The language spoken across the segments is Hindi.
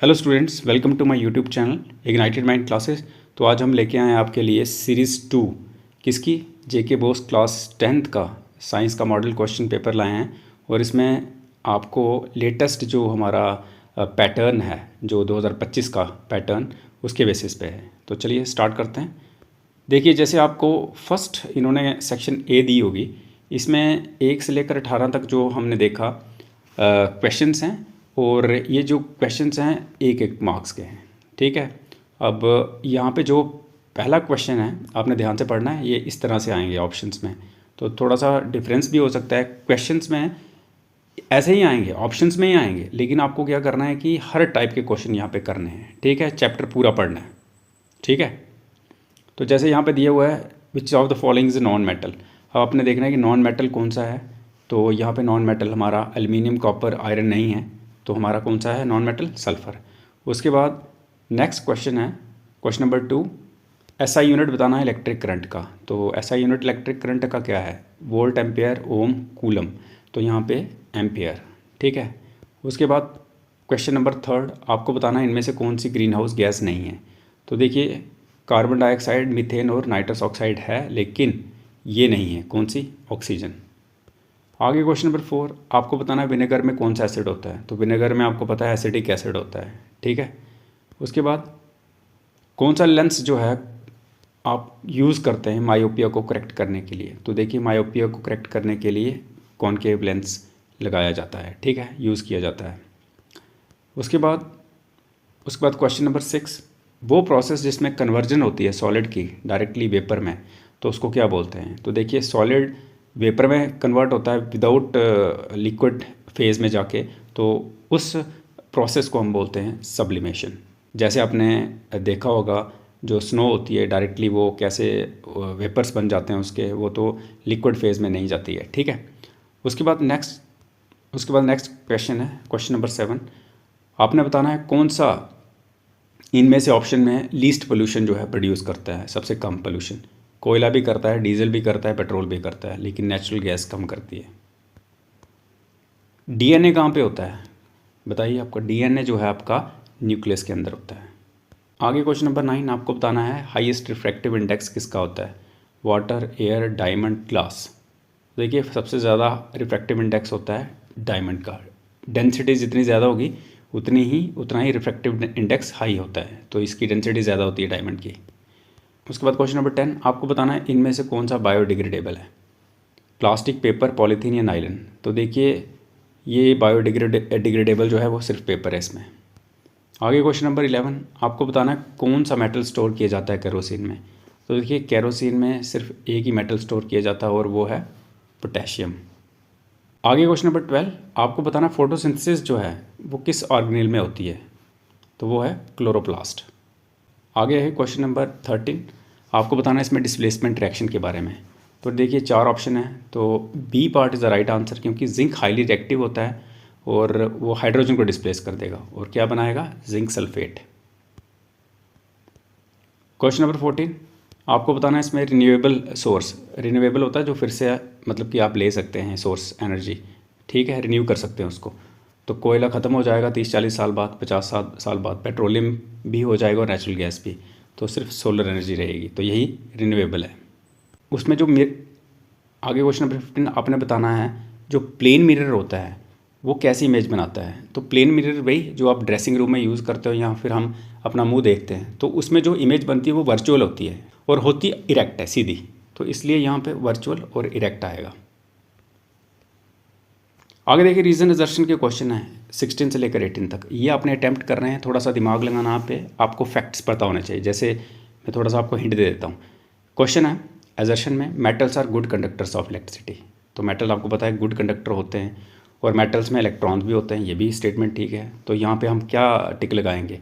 Hello students, welcome to my YouTube channel ignited mind classes. तो आज हम लेके आए हैं आपके लिए सीरीज़ 2 किसकी जेके बोस क्लास 10th का साइंस का मॉडल क्वेश्चन पेपर लाए हैं। और इसमें आपको लेटेस्ट जो हमारा पैटर्न है, जो 2025 का पैटर्न, उसके बेसिस पे है। तो चलिए स्टार्ट करते हैं। देखिए, जैसे आपको फर्स्ट इन्होंने सेक्शन ए दी होगी, इसमें 1 से लेकर 18 तक जो हमने देखा क्वेश्चंस हैं, और ये जो क्वेश्चंस हैं एक एक मार्क्स के हैं। ठीक है। अब यहाँ पे जो पहला क्वेश्चन है आपने ध्यान से पढ़ना है, ये इस तरह से आएंगे ऑप्शंस में। तो थोड़ा सा डिफरेंस भी हो सकता है, क्वेश्चंस में ऐसे ही आएंगे, ऑप्शंस में ही आएंगे, लेकिन आपको क्या करना है कि हर टाइप के क्वेश्चन यहाँ पे करने हैं। ठीक है, चैप्टर पूरा पढ़ना है। ठीक है। तो जैसे यहाँ पे दिया हुआ है which of the following is non metal. अब आपने देखना है कि नॉन मेटल कौन सा है। तो यहाँ पे नॉन मेटल हमारा एल्युमिनियम, कॉपर, आयरन नहीं है, तो हमारा कौन सा है नॉन मेटल? सल्फर। उसके बाद नेक्स्ट क्वेश्चन है क्वेश्चन नंबर 2, एसआई यूनिट बताना है इलेक्ट्रिक करंट का। तो एसआई यूनिट इलेक्ट्रिक करंट का क्या है? वोल्ट, एम्पियर, ओम, कूलम। तो यहाँ पे एम्पियर। ठीक है। उसके बाद क्वेश्चन नंबर 3, आपको बताना है इनमें से कौन सी ग्रीन हाउस गैस नहीं है। तो देखिए, कार्बन डाइऑक्साइड, मीथेन और नाइट्रस ऑक्साइड है, लेकिन ये नहीं है, कौन सी? ऑक्सीजन। आगे क्वेश्चन नंबर 4, आपको बताना है विनेगर में कौन सा एसिड होता है। तो विनेगर में आपको पता है एसिडिक एसिड होता है। ठीक है। उसके बाद कौन सा लेंस जो है आप यूज़ करते हैं मायोपिया को करेक्ट करने के लिए। तो देखिए, मायोपिया को करेक्ट करने के लिए कॉनकेव लेंस लगाया जाता है। ठीक है, यूज़ किया जाता है। उसके बाद क्वेश्चन नंबर 6, वो प्रोसेस जिसमें कन्वर्जन होती है सॉलिड की डायरेक्टली वेपर में, तो उसको क्या बोलते हैं। तो देखिए, सॉलिड वेपर में कन्वर्ट होता है विदाउट लिक्विड फेज में जाके, तो उस प्रोसेस को हम बोलते हैं सब्लिमेशन। जैसे आपने देखा होगा, जो स्नो होती है डायरेक्टली वो कैसे वेपर्स बन जाते हैं उसके, वो तो लिक्विड फेज में नहीं जाती है। ठीक है। उसके बाद नेक्स्ट क्वेश्चन है क्वेश्चन नंबर 7, आपने बताना है कौन सा इनमें से ऑप्शन में लीस्ट पोल्यूशन जो है प्रोड्यूस करता है, सबसे कम पोल्यूशन। कोयला भी करता है, डीजल भी करता है, पेट्रोल भी करता है, लेकिन नेचुरल गैस कम करती है। डीएनए कहाँ पे होता है बताइए। आपका डीएनए जो है आपका न्यूक्लियस के अंदर होता है। आगे क्वेश्चन नंबर 9, आपको बताना है हाईएस्ट रिफ्रैक्टिव इंडेक्स किसका होता है। Water, air, diamond, glass. देखिए, सबसे ज़्यादा रिफ्रैक्टिव इंडेक्स होता है डायमंड का। डेंसिटी जितनी ज़्यादा होगी उतना ही रिफ्रैक्टिव इंडेक्स हाई होता है, तो इसकी डेंसिटी ज़्यादा होती है डायमंड की। उसके बाद क्वेश्चन नंबर 10, आपको बताना है इनमें से कौन सा बायोडिग्रेडेबल है। प्लास्टिक, पेपर, पॉलीथीन या नाइलन। तो देखिए, ये बायोडिग्रेडेबल जो है वो सिर्फ पेपर है इसमें। आगे क्वेश्चन नंबर 11, आपको बताना है कौन सा मेटल स्टोर किया जाता है केरोसिन में। तो देखिए, केरोसिन में सिर्फ एक ही मेटल स्टोर किया जाता है और वो है पोटेशियम। आगे क्वेश्चन नंबर 12, आपको बताना फोटोसिंथेसिस जो है वो किस ऑर्गेनेल में होती है। तो वो है क्लोरोप्लास्ट। आगे है क्वेश्चन नंबर 13, आपको बताना है इसमें डिस्प्लेसमेंट रिएक्शन के बारे में। तो देखिए, 4 ऑप्शन है, तो B part is the right answer, क्योंकि जिंक हाईली रिएक्टिव होता है और वो हाइड्रोजन को डिस्प्लेस कर देगा और क्या बनाएगा? Zinc sulphate. क्वेश्चन नंबर 14, आपको बताना है इसमें रिन्यूएबल सोर्स। रिन्यूएबल होता है जो फिर से मतलब कि आप ले सकते हैं सोर्स एनर्जी। ठीक है, रिन्यू कर सकते हैं उसको। तो कोयला ख़त्म हो जाएगा 30-40 साल बाद, 50 साल बाद। पेट्रोलियम भी हो जाएगा और नेचुरल गैस भी, तो सिर्फ सोलर एनर्जी रहेगी। तो यही रिन्यूएबल है। उसमें जो आगे क्वेश्चन नंबर 15, आपने बताना है जो प्लेन मिरर होता है वो कैसी इमेज बनाता है। तो प्लेन मिरर वही जो आप ड्रेसिंग रूम में यूज़ करते हो या फिर हम अपना मुंह देखते हैं, तो उसमें जो इमेज बनती है वो वर्चुअल होती है और होती इरेक्ट है, सीधी। तो इसलिए यहाँ पे वर्चुअल और इरेक्ट आएगा। आगे देखिए, रीजन असर्शन के क्वेश्चन है 16 से लेकर 18 तक। ये आपने अटैम्प्ट कर रहे हैं, थोड़ा सा दिमाग लगाना यहाँ पे, आपको फैक्ट्स पता होने चाहिए। जैसे मैं थोड़ा सा आपको हिंट दे देता हूँ। क्वेश्चन है असर्शन में metals are good conductors of electricity. तो मेटल आपको पता है गुड कंडक्टर होते हैं और मेटल्स में इलेक्ट्रॉन्स भी होते हैं, ये भी स्टेटमेंट ठीक है। तो यहाँ पे हम क्या टिक लगाएंगे?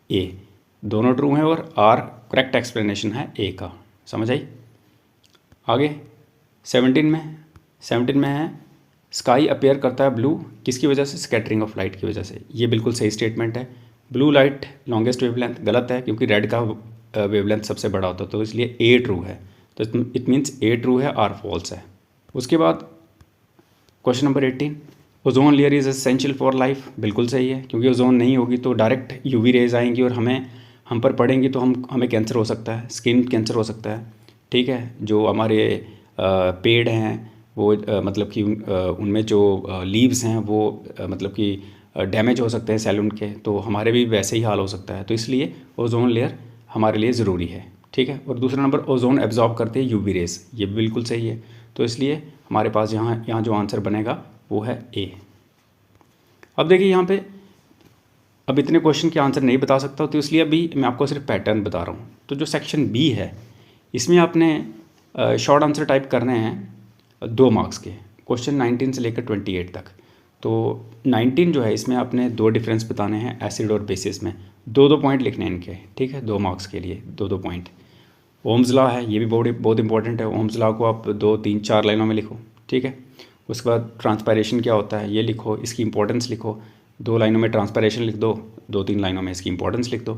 ए, दोनों ट्रू हैं और आर करेक्ट एक्सप्लेनेशन है ए का। समझ आई? आगे 17 में है स्काई अपेयर करता है ब्लू किसकी वजह से? स्कैटरिंग ऑफ लाइट की वजह से। ये बिल्कुल सही स्टेटमेंट है। ब्लू लाइट लॉन्गेस्ट वेवलेंथ गलत है, क्योंकि रेड का वेवलेंथ सबसे बड़ा होता है, तो इसलिए ए ट्रू है। तो इट मीन्स ए ट्रू है, आर फॉल्स है। उसके बाद question number 18, ozone layer is essential for life, बिल्कुल सही है, क्योंकि ओजोन नहीं होगी तो डायरेक्ट यूवी रेज आएंगी और हम पर पड़ेंगी तो हमें कैंसर हो सकता है, स्किन कैंसर हो सकता है। ठीक है, जो हमारे पेड़ हैं वो मतलब कि उनमें जो लीव्स हैं वो मतलब कि डैमेज हो सकते हैं सेल उनके, तो हमारे भी वैसे ही हाल हो सकता है। तो इसलिए ओजोन लेयर हमारे लिए ज़रूरी है। ठीक है, और दूसरा नंबर ओजोन एब्जॉर्ब करते हैं यूवी रेज, ये भी बिल्कुल सही है। तो इसलिए हमारे पास यहाँ जो आंसर बनेगा वो है ए। अब देखिए यहाँ पे अब इतने क्वेश्चन के आंसर नहीं बता सकता, तो इसलिए अभी मैं आपको सिर्फ पैटर्न बता रहा हूँ। तो जो सेक्शन बी है इसमें आपने शॉर्ट आंसर टाइप करने हैं 2 मार्क्स के, क्वेश्चन 19 से लेकर 28 तक। तो 19 जो है इसमें आपने 2 डिफरेंस बताने हैं एसिड और बेसिस में, 2-2 पॉइंट लिखने हैं इनके। ठीक है, 2 मार्क्स के लिए 2-2 पॉइंट। ओम्स लॉ है, ये भी बहुत इंपॉर्टेंट है। ओम्स लॉ को आप 2-3-4 लाइनों में लिखो। ठीक है, उसके बाद ट्रांसपायरेशन क्या होता है ये लिखो, इसकी इंपॉर्टेंस लिखो। 2 लाइनों में ट्रांसपायरेशन लिख दो, 2-3 लाइनों में इसकी इंपॉर्टेंस लिख दो।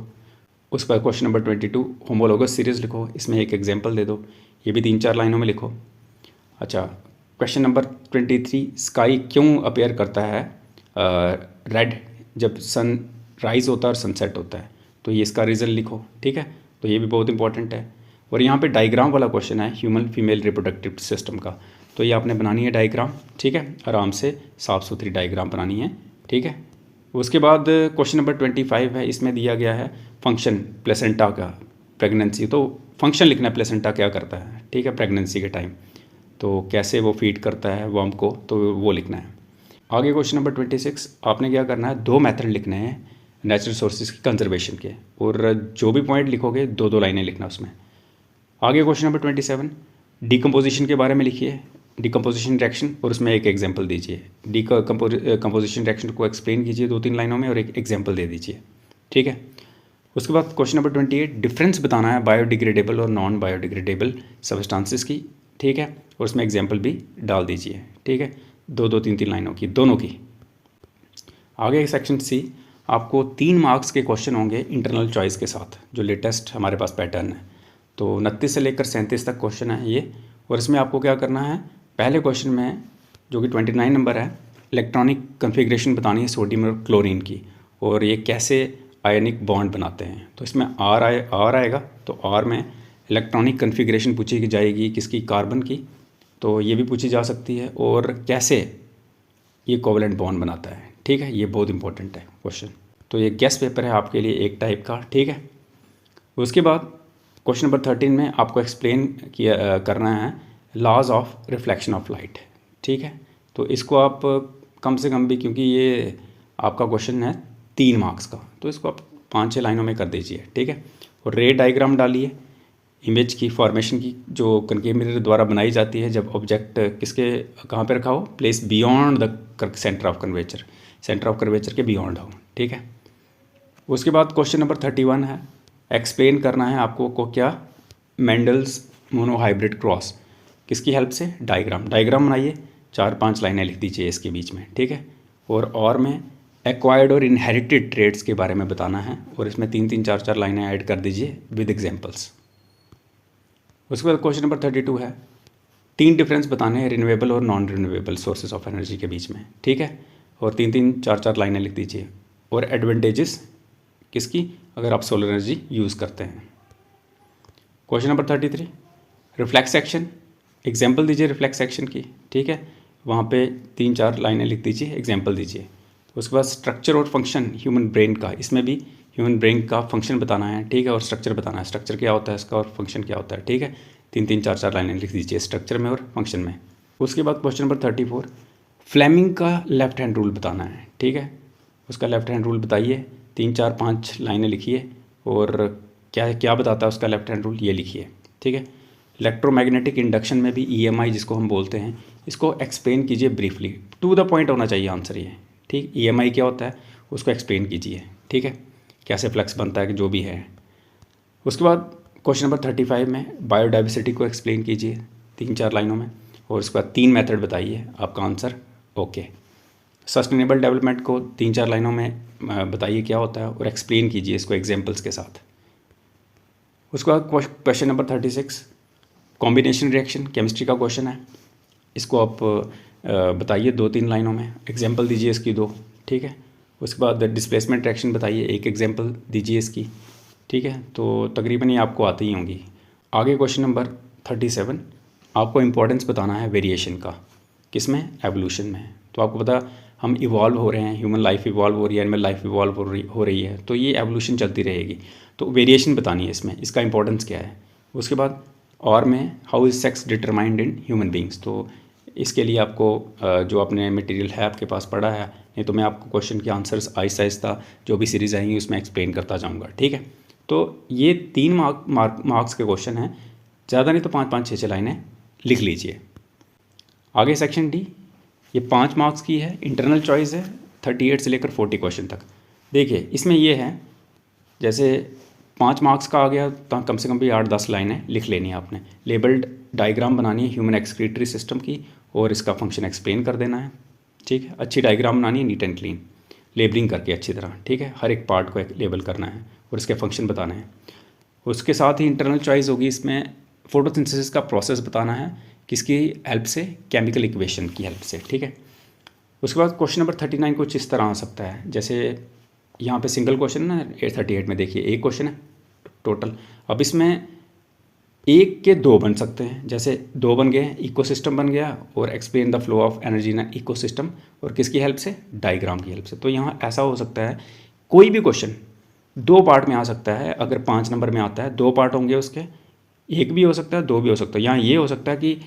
उसके बाद क्वेश्चन नंबर 22 होमोलोगस सीरीज़ लिखो, इसमें एक एग्जांपल दे दो, ये भी 3-4 लाइनों में लिखो। अच्छा, क्वेश्चन नंबर 23 स्काई क्यों अपेयर करता है रेड जब सन राइज होता है और सनसेट होता है, तो ये इसका रीज़न लिखो। ठीक है, तो ये भी बहुत इंपॉर्टेंट है। और यहाँ पे डायग्राम वाला क्वेश्चन है ह्यूमन फीमेल रिप्रोडक्टिव सिस्टम का, तो ये आपने बनानी है डायग्राम। ठीक है, आराम से साफ़ सुथरी डायग्राम बनानी है। ठीक है, उसके बाद क्वेश्चन नंबर 25 है, इसमें दिया गया है फंक्शन प्लेसेंटा का प्रेगनेंसी, तो फंक्शन लिखना है प्लेसेंटा क्या करता है। ठीक है, प्रेगनेंसी के टाइम तो कैसे वो फीड करता है वर्म को, तो वो लिखना है। आगे क्वेश्चन नंबर 26 आपने क्या करना है, 2 मेथड लिखने हैं नेचुरल सोर्सेज की कंजर्वेशन के, और जो भी पॉइंट लिखोगे 2-2 लाइनें लिखना उसमें। आगे क्वेश्चन नंबर 27 डिकम्पोजिशन के बारे में लिखिए, डिकम्पोजिशन रिएक्शन, और उसमें एक एग्जांपल दीजिए। कंपोजिशन रिएक्शन को एक्सप्लेन कीजिए 2-3 लाइनों में और एक एग्जांपल दे दीजिए। ठीक है, उसके बाद क्वेश्चन नंबर 28 डिफरेंस बताना है बायोडिग्रेडेबल और नॉन बायोडिग्रेडेबल सब्सटेंसेस की। ठीक है, और उसमें एग्जांपल भी डाल दीजिए। ठीक है, 2-2 3-3 लाइनों की दोनों की। आगे सेक्शन सी आपको 3 मार्क्स के क्वेश्चन होंगे इंटरनल चॉइस के साथ, जो लेटेस्ट हमारे पास पैटर्न है। तो 29 से लेकर 37 तक क्वेश्चन है ये, और इसमें आपको क्या करना है, पहले क्वेश्चन में जो कि 29 नंबर है, इलेक्ट्रॉनिक कन्फिग्रेशन बतानी है सोडियम और क्लोरीन की, और ये कैसे आयनिक बॉन्ड बनाते हैं। तो इसमें आर आएगा, तो आर में इलेक्ट्रॉनिक कन्फिग्रेशन पूछी जाएगी किसकी, कार्बन की, तो ये भी पूछी जा सकती है, और कैसे ये कोवलेंट बॉन्ड बनाता है। ठीक है, ये बहुत इंपॉर्टेंट है क्वेश्चन, तो ये गेस्ट पेपर है आपके लिए एक टाइप का। ठीक है, उसके बाद क्वेश्चन नंबर 13 में आपको एक्सप्लेन करना है laws of reflection of light. ठीक है, तो इसको आप कम से कम भी, क्योंकि ये आपका क्वेश्चन है 3 मार्क्स का, तो इसको आप 5-6 लाइनों में कर दीजिए। ठीक है, और रे डायग्राम डालिए इमेज की फॉर्मेशन की, जो कनकेव मिरर द्वारा बनाई जाती है जब ऑब्जेक्ट किसके कहाँ पे रखा हो, place beyond the centre of curvature, centre of curvature के बियॉन्ड हो। ठीक है, उसके बाद क्वेश्चन नंबर 31 है, एक्सप्लेन करना है आपको को क्या, मेंडल्स मोनोहाइब्रिड क्रॉस किसकी हेल्प से, डायग्राम बनाइए, 4-5 लाइनें लिख दीजिए इसके बीच में। ठीक है, और में एक्वायर्ड और इनहेरिटेड ट्रेड्स के बारे में बताना है, और इसमें 3-3 4-4 लाइनें ऐड कर दीजिए विद एग्जांपल्स। उसके बाद क्वेश्चन नंबर 32 है, 3 डिफरेंस बताने हैं रिन्यूएबल और non renewable sources of energy के बीच में। ठीक है, और 3-3 4-4 लाइनें लिख दीजिए, और एडवांटेजेस किसकी, अगर आप सोलर एनर्जी यूज़ करते हैं। Question number 33 reflex action, example दीजिए रिफ्लेक्स एक्शन की। ठीक है, वहाँ पे 3-4 लाइनें लिख दीजिए, एग्जाम्पल दीजिए। उसके बाद स्ट्रक्चर और फंक्शन ह्यूमन ब्रेन का, इसमें भी ह्यूमन ब्रेन का फंक्शन बताना है। ठीक है, और स्ट्रक्चर बताना है, स्ट्रक्चर क्या होता है इसका और फंक्शन क्या होता है। ठीक है, 3-3 4-4 लाइनें लिख दीजिए स्ट्रक्चर में और फंक्शन में। उसके बाद क्वेश्चन नंबर 34 फ्लेमिंग का लेफ्ट हैंड रूल बताना है। ठीक है, उसका लेफ्ट हैंड रूल बताइए, 3-4-5 लाइनें लिखिए, और क्या क्या बताता है उसका लेफ्ट हैंड रूल ये लिखिए। ठीक है, इलेक्ट्रोमैग्नेटिक इंडक्शन में भी EMI जिसको हम बोलते हैं, इसको एक्सप्लेन कीजिए ब्रीफली, टू द पॉइंट होना चाहिए आंसर ये। ठीक, EMI क्या होता है उसको एक्सप्लेन कीजिए। ठीक है, कैसे फ्लक्स बनता है कि जो भी है। उसके बाद क्वेश्चन नंबर 35 में बायोडाइवर्सिटी को एक्सप्लेन कीजिए 3-4 लाइनों में, और उसके बाद 3 मेथड बताइए, आपका आंसर ओके। सस्टेनेबल डेवलपमेंट को 3-4 लाइनों में बताइए क्या होता है, और एक्सप्लेन कीजिए इसको एग्जाम्पल्स के साथ। उसके बाद question number 36 combination reaction chemistry का क्वेश्चन है, इसको आप बताइए 2-3 लाइनों में, एग्जाम्पल दीजिए इसकी 2, ठीक है। उसके बाद डिस्प्लेसमेंट रिएक्शन बताइए, एक एग्जाम्पल दीजिए इसकी, ठीक है। तो तकरीबन ये आपको आती ही होंगी। आगे क्वेश्चन नंबर 37, आपको इम्पोर्टेंस बताना है वेरिएशन का, किसमें, एवोल्यूशन में। तो आपको पता हम इवॉल्व हो रहे हैं, ह्यूमन लाइफ इवॉल्व हो रही है, एनिमल लाइफ इवॉल्व हो रही है, तो ये एवोल्यूशन चलती रहेगी। तो वेरिएशन बतानी है इसमें, इसका इंपॉर्टेंस क्या है। उसके बाद और में how is sex determined in human beings, तो इसके लिए आपको जो आपने मटेरियल है आपके पास पड़ा है, नहीं तो मैं आपको क्वेश्चन के आंसर्स आहिस्ता आहिस्ता जो भी सीरीज़ आएंगी उसमें एक्सप्लेन करता जाऊँगा, ठीक है। तो ये 3 मार्क्स के क्वेश्चन हैं, ज़्यादा नहीं तो 5-5 6-6 लाइनें लिख लीजिए। आगे सेक्शन डी, ये 5 मार्क्स की है, इंटरनल चॉइस है, 38 से लेकर 40 क्वेश्चन तक। देखिए इसमें ये है, जैसे 5 मार्क्स का आ गया तो कम से कम भी 8-10 लाइनें लिख लेनी है आपने। लेबल्ड डायग्राम बनानी है ह्यूमन एक्सक्रीटरी सिस्टम की और इसका फंक्शन एक्सप्लेन कर देना है, ठीक है। अच्छी डायग्राम बनानी है, नीट एंड क्लीन, लेबलिंग करके अच्छी तरह, ठीक है। हर एक पार्ट को लेबल करना है और इसके फंक्शन बताना है। उसके साथ ही इंटरनल चॉइस होगी, इसमें फोटोसिंथेसिस का प्रोसेस बताना है, किसकी हेल्प से, केमिकल इक्वेशन की हेल्प से, ठीक है। उसके बाद क्वेश्चन नंबर 39 कुछ इस तरह आ सकता है, जैसे यहाँ पे सिंगल क्वेश्चन है ना 38 में, देखिए एक क्वेश्चन है टोटल। अब इसमें एक के 2 बन सकते हैं, जैसे 2 बन गए, इकोसिस्टम बन गया और explain the flow of energy in ecosystem, और किसकी हेल्प से, डायग्राम की हेल्प से। तो यहाँ ऐसा हो सकता है कोई भी क्वेश्चन 2 पार्ट में आ सकता है। अगर 5 नंबर में आता है 2 पार्ट होंगे उसके, एक भी हो सकता है, 2 भी हो सकता है। यहाँ ये हो सकता है कि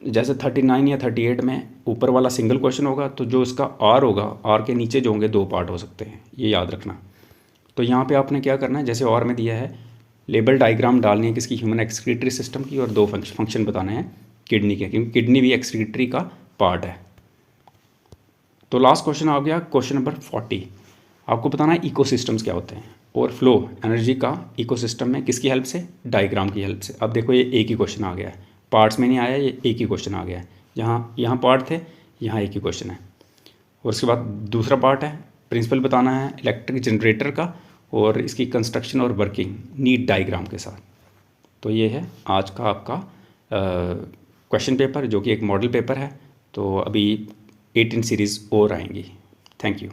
जैसे 39 या 38 में ऊपर वाला सिंगल क्वेश्चन होगा, तो जो इसका आर होगा, आर के नीचे जो होंगे 2 पार्ट हो सकते हैं, ये याद रखना। तो यहाँ पे आपने क्या करना है, जैसे और में दिया है, लेबल डायग्राम डालनी है किसकी, ह्यूमन एक्सक्रीटरी सिस्टम की, और 2 फंक्शन बताने हैं किडनी के, क्योंकि किडनी भी एक्सक्रीटरी का पार्ट है। तो लास्ट क्वेश्चन आ गया क्वेश्चन नंबर 40, आपको बताना है इकोसिस्टम्स क्या होते हैं और फ्लो एनर्जी का इकोसिस्टम में किसकी हेल्प से, डायग्राम की हेल्प से। अब देखो ये एक ही क्वेश्चन आ गया है, पार्ट्स में नहीं आया, ये एक ही क्वेश्चन आ गया है। यहाँ पार्ट थे, यहाँ एक ही क्वेश्चन है। और उसके बाद दूसरा पार्ट है, प्रिंसिपल बताना है इलेक्ट्रिक जनरेटर का और इसकी कंस्ट्रक्शन और वर्किंग नीट डायग्राम के साथ। तो ये है आज का आपका क्वेश्चन पेपर, जो कि एक मॉडल पेपर है। तो अभी 18 सीरीज़ और आएंगी। Thank you.